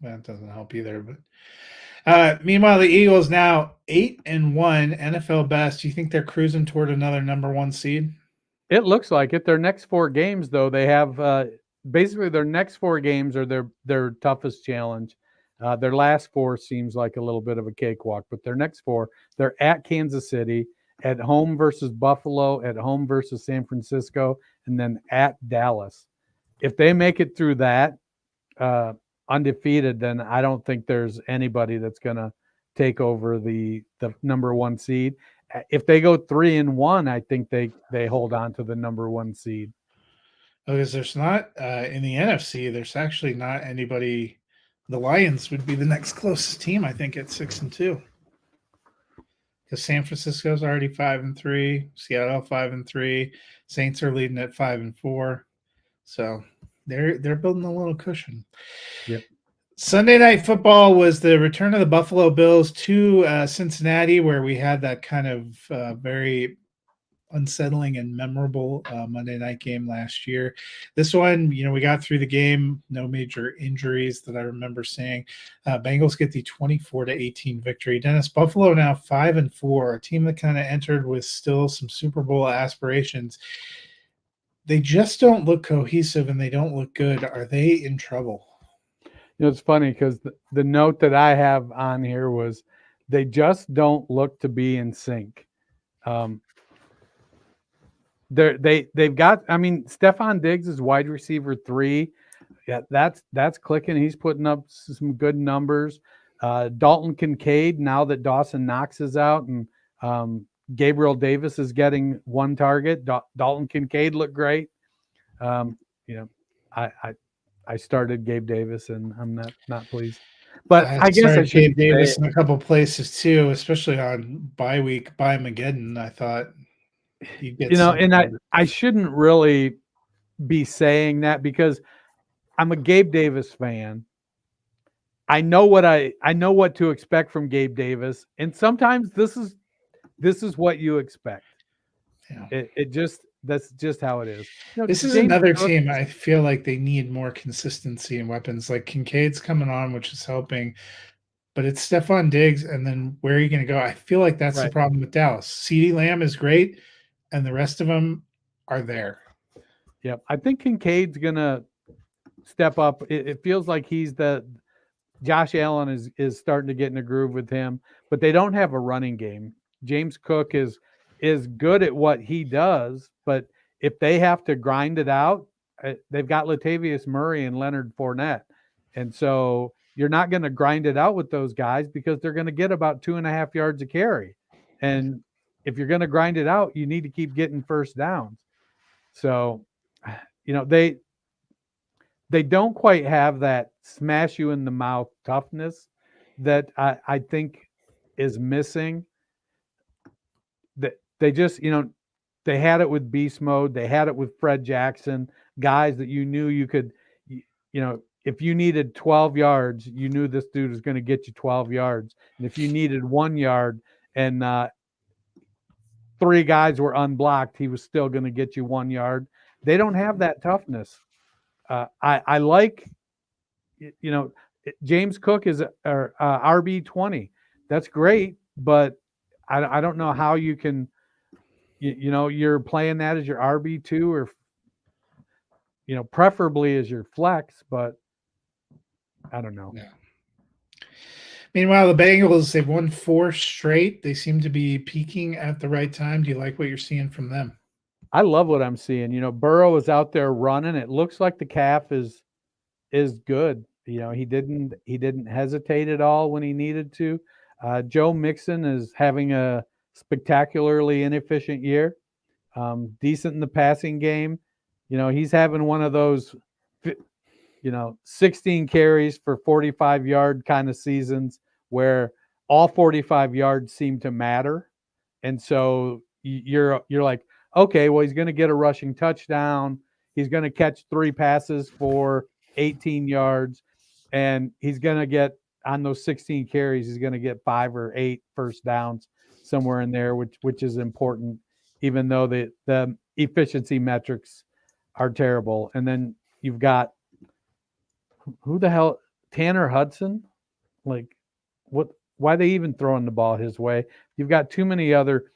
Speaker 2: that doesn't help either. But meanwhile, the Eagles now 8-1, NFL best. Do you think they're cruising toward another number 1 seed?
Speaker 3: It looks like it. Their next 4 games, though, they have basically their next 4 games are their toughest challenge. Their last 4 seems like a little bit of a cakewalk, but their next 4, they're at Kansas City, at home versus Buffalo, at home versus San Francisco, and then at Dallas. If they make it through that undefeated, then I don't think there's anybody that's going to take over the number 1 seed. If they go 3-1, I think they hold on to the number 1 seed.
Speaker 2: Because there's not in the NFC, there's actually not anybody. The Lions would be the next closest team, I think, at 6-2. Because San Francisco's already 5-3, Seattle 5-3, Saints are leading at 5-4. So they're building a little cushion.
Speaker 3: Yep.
Speaker 2: Sunday Night Football was the return of the Buffalo Bills to Cincinnati, where we had that kind of very unsettling and memorable Monday night game last year. This one, we got through the game, no major injuries that I remember seeing. Bengals get the 24-18 victory. Dennis, Buffalo now 5-4, a team that kind of entered with still some Super Bowl aspirations. They just don't look cohesive and they don't look good. Are they in trouble?
Speaker 3: It's funny because the note that I have on here was they just don't look to be in sync. They've got. I mean, Stephon Diggs is wide receiver 3. Yeah, that's clicking. He's putting up some good numbers. Dalton Kincaid, now that Dawson Knox is out and Gabriel Davis is getting 1 target. Dalton Kincaid looked great. I started Gabe Davis and I'm not pleased. But I guess I should
Speaker 2: Gabe Davis in a couple places too, especially on bye Mageddon. I thought you get
Speaker 3: and I shouldn't really be saying that because I'm a Gabe Davis fan. I know what to expect from Gabe Davis, and sometimes this is what you expect. Yeah. That's just how it is.
Speaker 2: This is another team I feel like they need more consistency in weapons. Like Kincaid's coming on, which is helping, but it's Stephon Diggs, and then where are you going to go? I feel like that's the problem with Dallas. CeeDee Lamb is great, and the rest of them are there.
Speaker 3: Yep, I think Kincaid's going to step up. It feels like he's Josh Allen is starting to get in a groove with him, but they don't have a running game. James Cook is good at what he does, but if they have to grind it out, they've got Latavius Murray and Leonard Fournette. And so you're not going to grind it out with those guys because they're going to get about 2.5 yards a carry. And if you're going to grind it out, you need to keep getting first downs. So, they don't quite have that smash you in the mouth toughness that I think is missing. That they just, they had it with beast mode. They had it with Fred Jackson, guys that you knew you could, if you needed 12 yards, you knew this dude was going to get you 12 yards. And if you needed 1 yard and 3 guys were unblocked, he was still going to get you 1 yard. They don't have that toughness. I like, James Cook is RB20. That's great, but I don't know how you can, you're playing that as your RB2 or, preferably as your flex, but I don't know.
Speaker 2: Yeah. Meanwhile, the Bengals, they've won 4 straight. They seem to be peaking at the right time. Do you like what you're seeing from them?
Speaker 3: I love what I'm seeing. Burrow is out there running. It looks like the calf is good. He didn't hesitate at all when he needed to. Joe Mixon is having a spectacularly inefficient year. Decent in the passing game. He's having one of those 16 carries for 45-yard kind of seasons where all 45 yards seem to matter. And so you're like, okay, well, he's going to get a rushing touchdown. He's going to catch 3 passes for 18 yards. And he's going to get, on those 16 carries, he's going to get 5 or 8 first downs somewhere in there, which is important, even though the efficiency metrics are terrible. And then you've got, who the hell, Tanner Hudson? Like, what? Why are they even throwing the ball his way? You've got too many other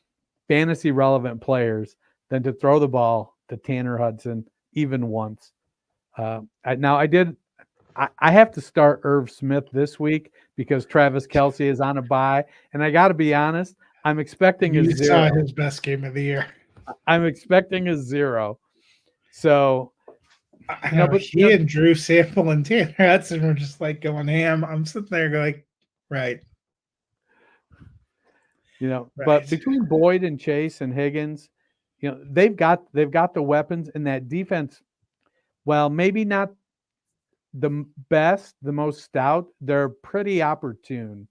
Speaker 3: fantasy relevant players than to throw the ball to Tanner Hudson even once. I have to start Irv Smith this week because Travis Kelce is on a bye, and I got to be honest, I'm expecting a 0.
Speaker 2: Saw his best game of the year.
Speaker 3: I'm expecting a 0. So,
Speaker 2: but he and Drew Sample and Tanner Hudson were just like going ham. I'm sitting there going, right.
Speaker 3: But between Boyd and Chase and Higgins, they've got the weapons, and that defense, well, maybe not the best, the most stout, they're pretty opportune.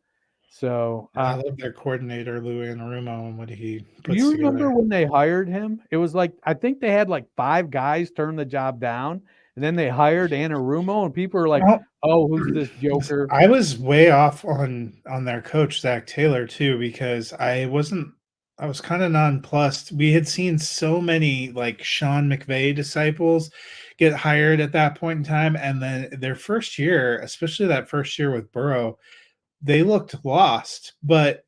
Speaker 3: So
Speaker 2: I love their coordinator, Lou Anarumo, and what he puts
Speaker 3: together. Do you remember
Speaker 2: together.
Speaker 3: when they hired him? It was like, I think they had like 5 guys turn the job down, and then they hired Anarumo, and people were like, oh, who's this joker?
Speaker 2: I was way off on their coach, Zach Taylor, too, because I was kind of nonplussed. We had seen so many like Sean McVay disciples get hired at that point in time. And then their first year, especially that first year with Burrow, they looked lost. But,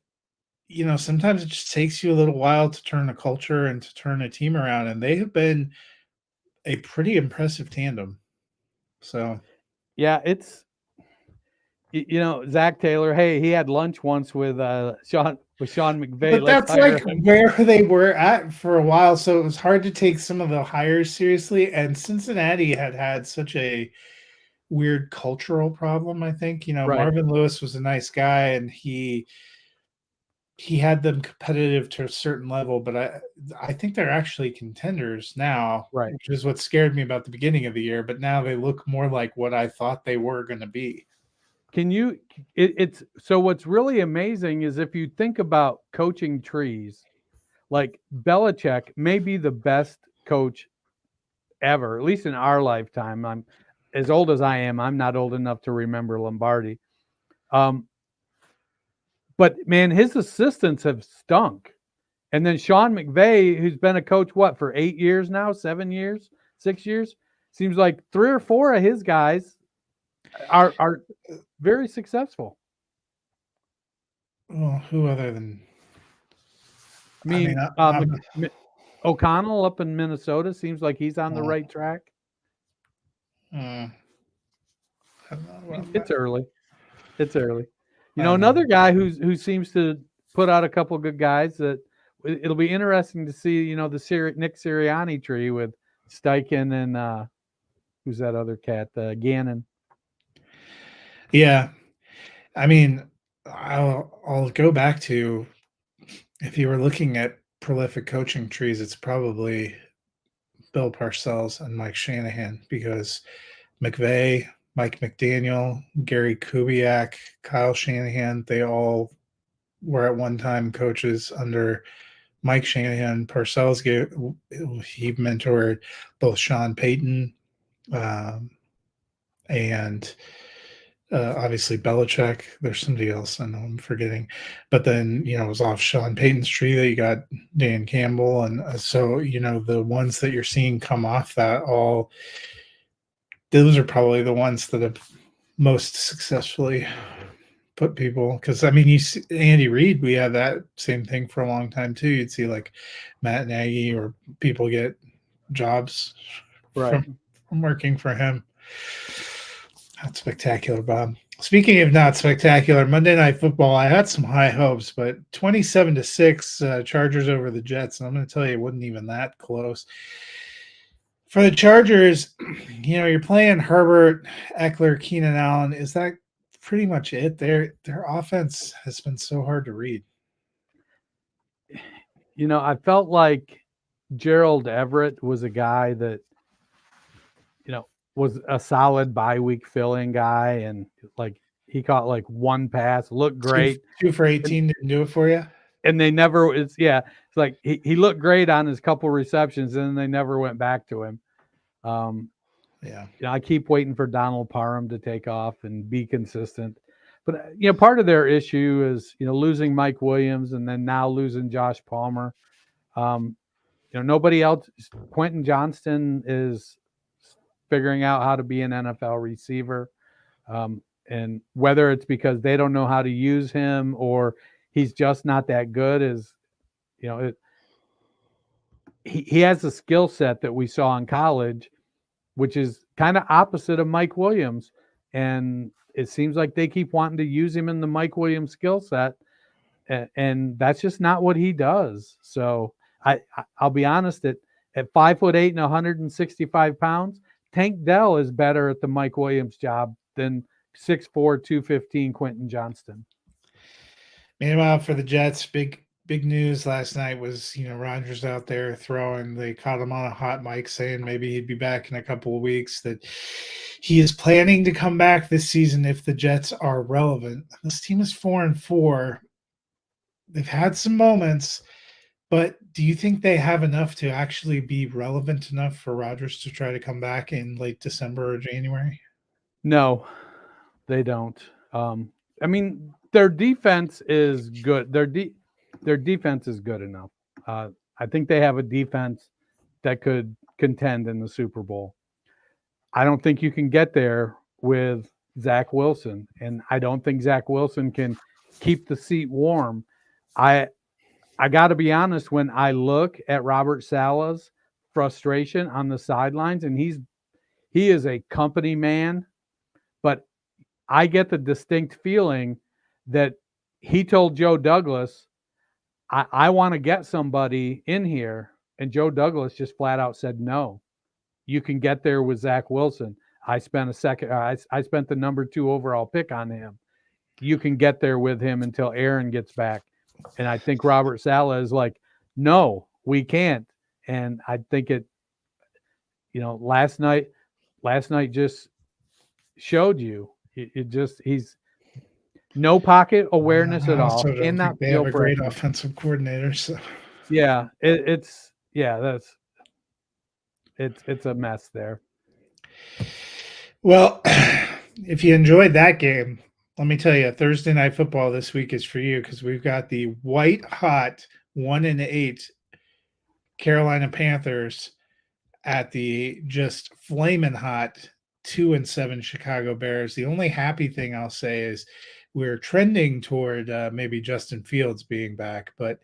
Speaker 2: sometimes it just takes you a little while to turn a culture and to turn a team around. And they have been a pretty impressive tandem. So,
Speaker 3: yeah, Zach Taylor. Hey, he had lunch once with Sean McVay.
Speaker 2: But
Speaker 3: Let's
Speaker 2: that's
Speaker 3: hire
Speaker 2: like
Speaker 3: him.
Speaker 2: where they were at for a while, so it was hard to take some of the hires seriously. And Cincinnati had such a weird cultural problem. I think
Speaker 3: Right.
Speaker 2: Marvin Lewis was a nice guy, and he had them competitive to a certain level. But I think they're actually contenders now,
Speaker 3: Right.
Speaker 2: which is what scared me about the beginning of the year. But now they look more like what I thought they were going to be.
Speaker 3: It's so what's really amazing is if you think about coaching trees, like Belichick may be the best coach ever, at least in our lifetime. I'm as old as I am. I'm not old enough to remember Lombardi. But man, his assistants have stunk. And then Sean McVay, who's been a coach, for 8 years now, 7 years, 6 years, seems like 3 or 4 of his guys are very successful.
Speaker 2: Well, who other than
Speaker 3: O'Connell up in Minnesota seems like he's on the right track. It's early. Another guy who seems to put out a couple of good guys that it'll be interesting to see, the Nick Sirianni tree with Steichen and who's that other cat, Gannon.
Speaker 2: Yeah. I mean, I'll go back to, if you were looking at prolific coaching trees, it's probably Bill Parcells and Mike Shanahan, because McVay, Mike McDaniel, Gary Kubiak, Kyle Shanahan, they all were at one time coaches under Mike Shanahan. Parcells he mentored both Sean Payton and obviously Belichick. There's somebody else I know I'm forgetting, but then it was off Sean Payton's tree that you got Dan Campbell, and so the ones that you're seeing come off that, those are probably the ones that have most successfully put people. Because you see Andy Reid, we had that same thing for a long time too. You'd see like Matt Nagy or people get jobs from working for him. Not spectacular, Bob. Speaking of not spectacular, Monday Night Football, I had some high hopes, but 27-6 Chargers over the Jets, and I'm going to tell you, it wasn't even that close. For the Chargers, you're playing Herbert, Eckler, Keenan Allen. Is that pretty much it? Their offense has been so hard to read.
Speaker 3: I felt like Gerald Everett was a guy that, was a solid bye week fill-in guy, and like he caught like one pass, looked great.
Speaker 2: 2 for 18 didn't do it for you.
Speaker 3: And they never. It's like he looked great on his couple receptions, and then they never went back to him. I keep waiting for Donald Parham to take off and be consistent. But part of their issue is losing Mike Williams and then now losing Josh Palmer. Nobody else. Quentin Johnston is figuring out how to be an NFL receiver. And whether it's because they don't know how to use him or he's just not that good, he has a skill set that we saw in college, which is kind of opposite of Mike Williams. And it seems like they keep wanting to use him in the Mike Williams skill set. And that's just not what he does. So I'll be honest, at 5'8" and 165 pounds, Tank Dell is better at the Mike Williams job than 6'4", 215 Quentin Johnston.
Speaker 2: Meanwhile, for the Jets, big news last night was, Rodgers out there throwing. They caught him on a hot mic saying maybe he'd be back in a couple of weeks, that he is planning to come back this season if the Jets are relevant. This team is 4-4. They've had some moments, but do you think they have enough to actually be relevant enough for Rodgers to try to come back in late December or January?
Speaker 3: No, they don't. Their defense is good. Their defense is good enough. I think they have a defense that could contend in the Super Bowl. I don't think you can get there with Zach Wilson, and I don't think Zach Wilson can keep the seat warm. I got to be honest, when I look at Robert Saleh's frustration on the sidelines, and he is a company man, but I get the distinct feeling that he told Joe Douglas, I want to get somebody in here. And Joe Douglas just flat out said, no, you can get there with Zach Wilson. I spent I spent the number 2 overall pick on him. You can get there with him until Aaron gets back. And I think Robert Saleh is like, no, we can't. And I think it, last night just showed you. He's no pocket awareness at all.
Speaker 2: I don't think they have a great offensive coordinator. So
Speaker 3: yeah, it's a mess there.
Speaker 2: Well, if you enjoyed that game, let me tell you, Thursday Night Football this week is for you because we've got the white hot 1-8 Carolina Panthers at the just flaming hot 2-7 Chicago Bears. The only happy thing I'll say is we're trending toward maybe Justin Fields being back, but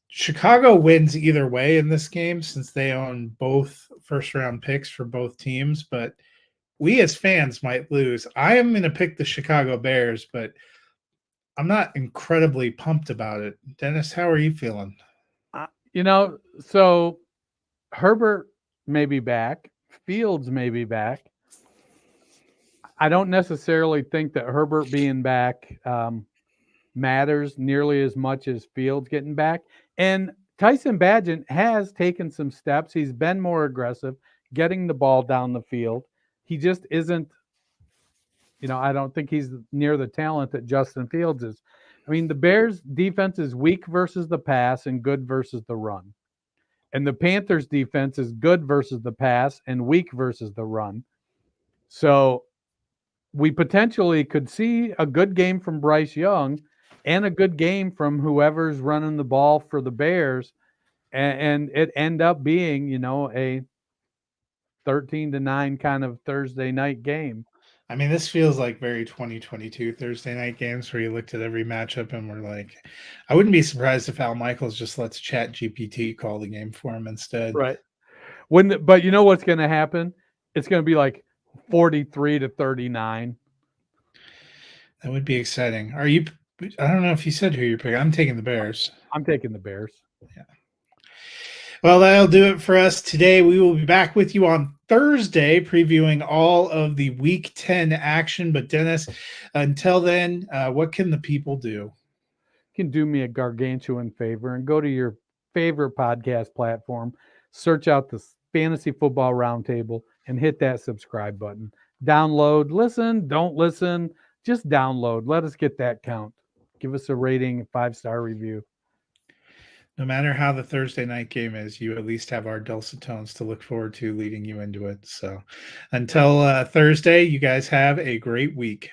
Speaker 2: Chicago wins either way in this game since they own both first-round picks for both teams, but we as fans might lose. I am going to pick the Chicago Bears, but I'm not incredibly pumped about it. Dennis, how are you feeling?
Speaker 3: So Herbert may be back. Fields may be back. I don't necessarily think that Herbert being back matters nearly as much as Fields getting back. And Tyson Bagent has taken some steps. He's been more aggressive, getting the ball down the field. He just isn't, I don't think he's near the talent that Justin Fields is. I mean, the Bears defense is weak versus the pass and good versus the run. And the Panthers defense is good versus the pass and weak versus the run. So we potentially could see a good game from Bryce Young and a good game from whoever's running the ball for the Bears. And it end up being, a 13-9 kind of Thursday night game.
Speaker 2: I mean, this feels like very 2022 Thursday night games where you looked at every matchup and were like, I wouldn't be surprised if Al Michaels just lets ChatGPT call the game for him instead.
Speaker 3: Right. But you know what's going to happen? It's going to be like 43-39.
Speaker 2: That would be exciting. I don't know if you said who you're picking. I'm taking the Bears.
Speaker 3: I'm taking the Bears.
Speaker 2: Yeah. Well, that'll do it for us today. We will be back with you on Thursday previewing all of the Week 10 action. But Dennis, until then, what can the people do?
Speaker 3: You can do me a gargantuan favor and go to your favorite podcast platform, search out the Fantasy Football Roundtable, and hit that subscribe button. Download, listen, don't listen, just download. Let us get that count. Give us a rating, a 5-star review.
Speaker 2: No matter how the Thursday night game is, you at least have our dulcet tones to look forward to leading you into it. So until Thursday, you guys have a great week.